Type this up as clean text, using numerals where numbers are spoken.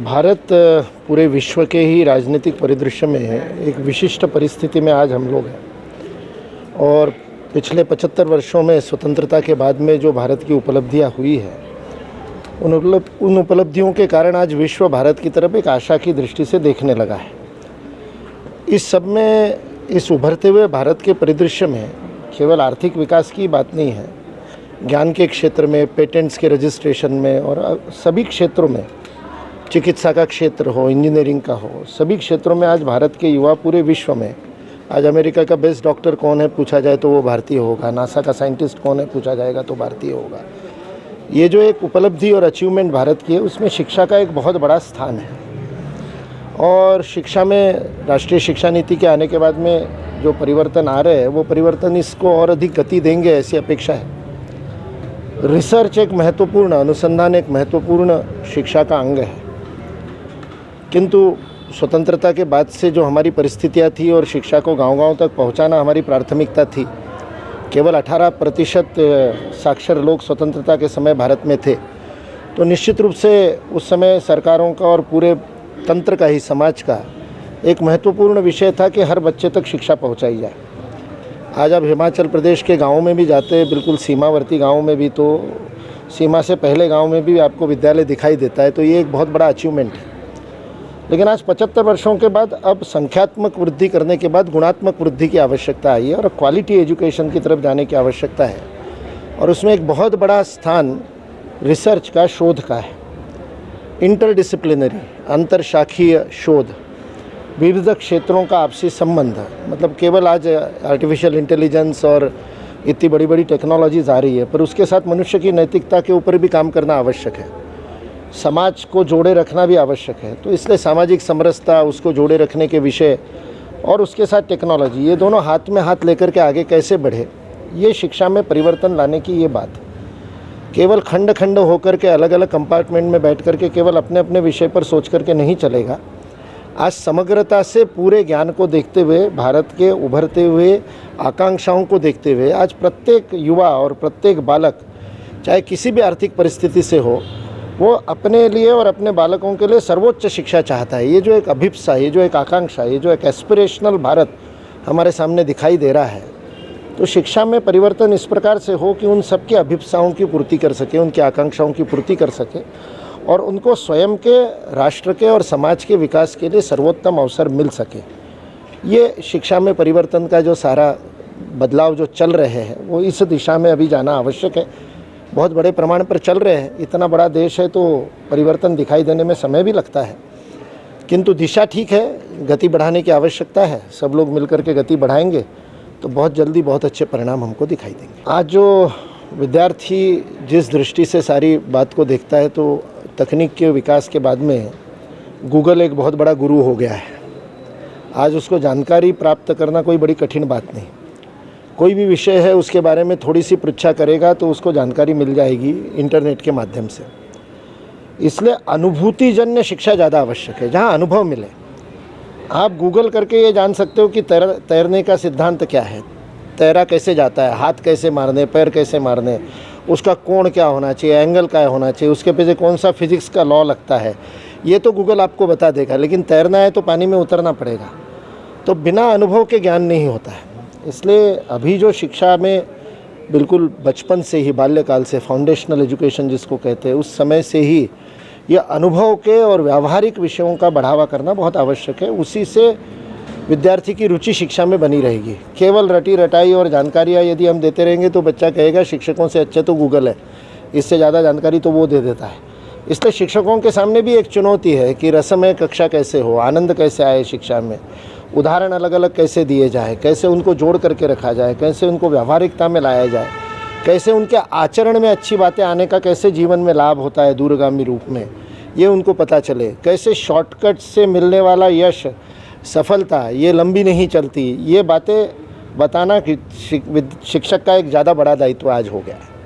भारत पूरे विश्व के ही राजनीतिक परिदृश्य में एक विशिष्ट परिस्थिति में आज हम लोग हैं और पिछले 75 वर्षों में स्वतंत्रता के बाद में जो भारत की उपलब्धियां हुई है उन उपलब्धियों के कारण आज विश्व भारत की तरफ एक आशा की दृष्टि से देखने लगा है। इस सब में इस उभरते हुए भारत के परिदृश्य में केवल आर्थिक विकास की बात नहीं है, ज्ञान के क्षेत्र में, पेटेंट्स के रजिस्ट्रेशन में और सभी क्षेत्रों में, चिकित्सा का क्षेत्र हो, इंजीनियरिंग का हो, सभी क्षेत्रों में आज भारत के युवा पूरे विश्व में, आज अमेरिका का बेस्ट डॉक्टर कौन है पूछा जाए तो वो भारतीय होगा, नासा का साइंटिस्ट कौन है पूछा जाएगा तो भारतीय होगा। ये जो एक उपलब्धि और अचीवमेंट भारत की है उसमें शिक्षा का एक बहुत बड़ा स्थान है और शिक्षा में राष्ट्रीय शिक्षा नीति के आने के बाद में जो परिवर्तन आ रहे हैं वो परिवर्तन इसको और अधिक गति देंगे ऐसी अपेक्षा है। रिसर्च एक महत्वपूर्ण, अनुसंधान एक महत्वपूर्ण शिक्षा का अंग है, किंतु स्वतंत्रता के बाद से जो हमारी परिस्थितियाँ थी और शिक्षा को गांव-गांव तक पहुंचाना हमारी प्राथमिकता थी। केवल 18% साक्षर लोग स्वतंत्रता के समय भारत में थे, तो निश्चित रूप से उस समय सरकारों का और पूरे तंत्र का ही, समाज का एक महत्वपूर्ण विषय था कि हर बच्चे तक शिक्षा पहुंचाई जाए। आज आप हिमाचल प्रदेश के गाँवों में भी जाते, बिल्कुल सीमावर्ती गाँवों में भी, तो सीमा से पहले गाँव में भी आपको विद्यालय दिखाई देता है, तो ये एक बहुत बड़ा अचीवमेंट है। लेकिन आज 75 वर्षों के बाद अब संख्यात्मक वृद्धि करने के बाद गुणात्मक वृद्धि की आवश्यकता आई है और क्वालिटी एजुकेशन की तरफ जाने की आवश्यकता है और उसमें एक बहुत बड़ा स्थान रिसर्च का, शोध का है। इंटरडिसिप्लिनरी, अंतरशाखीय शोध, विविध क्षेत्रों का आपसी संबंध, मतलब केवल आज आर्टिफिशियल इंटेलिजेंस और इतनी बड़ी बड़ी टेक्नोलॉजीज आ रही है, पर उसके साथ मनुष्य की नैतिकता के ऊपर भी काम करना आवश्यक है। समाज को जोड़े रखना भी आवश्यक है, तो इसलिए सामाजिक समरसता, उसको जोड़े रखने के विषय और उसके साथ टेक्नोलॉजी, ये दोनों हाथ में हाथ लेकर के आगे कैसे बढ़े, ये शिक्षा में परिवर्तन लाने की ये बात। केवल खंड खंड होकर के अलग अलग कंपार्टमेंट में बैठ करके केवल अपने अपने विषय पर सोच करके नहीं चलेगा। आज समग्रता से पूरे ज्ञान को देखते हुए, भारत के उभरते हुए आकांक्षाओं को देखते हुए आज प्रत्येक युवा और प्रत्येक बालक, चाहे किसी भी आर्थिक परिस्थिति से हो, वो अपने लिए और अपने बालकों के लिए सर्वोच्च शिक्षा चाहता है। ये जो एक अभिप्सा, ये जो एक आकांक्षा, ये जो एक एस्पिरेशनल भारत हमारे सामने दिखाई दे रहा है, तो शिक्षा में परिवर्तन इस प्रकार से हो कि उन सबकी अभिप्साओं की पूर्ति कर सके, उनकी आकांक्षाओं की पूर्ति कर सके और उनको स्वयं के, राष्ट्र के और समाज के विकास के लिए सर्वोत्तम अवसर मिल सके। ये शिक्षा में परिवर्तन का जो सारा बदलाव जो चल रहे हैं वो इस दिशा में अभी जाना आवश्यक है। बहुत बड़े प्रमाण पर चल रहे हैं, इतना बड़ा देश है तो परिवर्तन दिखाई देने में समय भी लगता है, किंतु दिशा ठीक है, गति बढ़ाने की आवश्यकता है। सब लोग मिलकर के गति बढ़ाएंगे तो बहुत जल्दी बहुत अच्छे परिणाम हमको दिखाई देंगे। आज जो विद्यार्थी जिस दृष्टि से सारी बात को देखता है, तो तकनीक के विकास के बाद में गूगल एक बहुत बड़ा गुरु हो गया है। आज उसको जानकारी प्राप्त करना कोई बड़ी कठिन बात नहीं, कोई भी विषय है उसके बारे में थोड़ी सी पृच्छा करेगा तो उसको जानकारी मिल जाएगी इंटरनेट के माध्यम से। इसलिए अनुभूतिजन्य शिक्षा ज़्यादा आवश्यक है, जहाँ अनुभव मिले। आप गूगल करके ये जान सकते हो कि तैरने का सिद्धांत क्या है, तैरा कैसे जाता है, हाथ कैसे मारने, पैर कैसे मारने, उसका कोण क्या होना चाहिए, एंगल क्या होना चाहिए, उसके पीछे कौन सा फिजिक्स का लॉ लगता है, ये तो गूगल आपको बता देगा। लेकिन तैरना है तो पानी में उतरना पड़ेगा, तो बिना अनुभव के ज्ञान नहीं होता है। इसलिए अभी जो शिक्षा में बिल्कुल बचपन से ही, बाल्यकाल से, फाउंडेशनल एजुकेशन जिसको कहते हैं, उस समय से ही यह अनुभव के और व्यावहारिक विषयों का बढ़ावा करना बहुत आवश्यक है। उसी से विद्यार्थी की रुचि शिक्षा में बनी रहेगी। केवल रटी रटाई और जानकारियाँ यदि हम देते रहेंगे तो बच्चा कहेगा शिक्षकों से अच्छे तो गूगल है, इससे ज़्यादा जानकारी तो वो दे देता है। इसलिए शिक्षकों के सामने भी एक चुनौती है कि रसमय कक्षा कैसे हो, आनंद कैसे आए शिक्षा में, उदाहरण अलग अलग कैसे दिए जाए, कैसे उनको जोड़ करके रखा जाए, कैसे उनको व्यावहारिकता में लाया जाए, कैसे उनके आचरण में अच्छी बातें आने का कैसे जीवन में लाभ होता है दूरगामी रूप में, ये उनको पता चले। कैसे शॉर्टकट से मिलने वाला यश, सफलता ये लंबी नहीं चलती, ये बातें बताना शिक्षक का एक ज़्यादा बड़ा दायित्व आज हो गया है।